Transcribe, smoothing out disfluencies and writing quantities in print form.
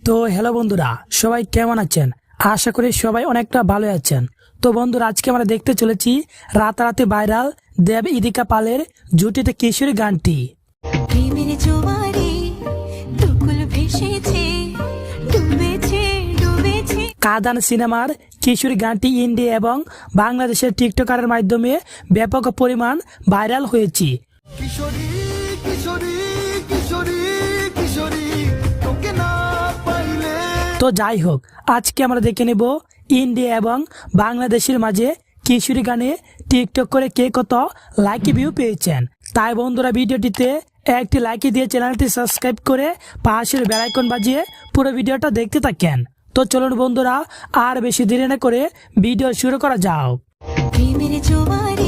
তো হ্যালো বন্ধুরা, সবাই কেমন আছেন? আশা করি সবাই অনেকটা ভালো আছেন। তো বন্ধুরা, আজকে আমরা দেখতে চলেছি রাতারাতি ভাইরাল দেব ইদিকা পালের জুটিতে কিশোরী গানটি। প্রেমের জোয়ারে দুকুল ভেসেছে, ডুবেছে ডুবেছে। কাদান সিনেমার কিশোরী গানটি ইন্ডিয়া এবং বাংলাদেশের টিকটকারের মাধ্যমে ব্যাপক পরিমাণ ভাইরাল হয়েছে। কিশোরী কিশোরী কিশোরী কিশোরী তোকে না পাইলে। তো যাই হোক, আজকে আমরা দেখে নেব ইন্ডিয়া এবং বাংলাদেশের মাঝে কিশোরী গানে টিকটক করে কে কত লাইক ভিউ পেয়েছেন। তাই বন্ধুরা, ভিডিওটিতে একটি লাইক দিয়ে চ্যানেলটি সাবস্ক্রাইব করে পাশের বেল আইকন বাজিয়ে পুরো ভিডিওটা দেখতে থাকেন। তো চলুন বন্ধুরা, আর বেশি দেরি না করে ভিডিও শুরু করা যাও। প্রেমের জোয়ারে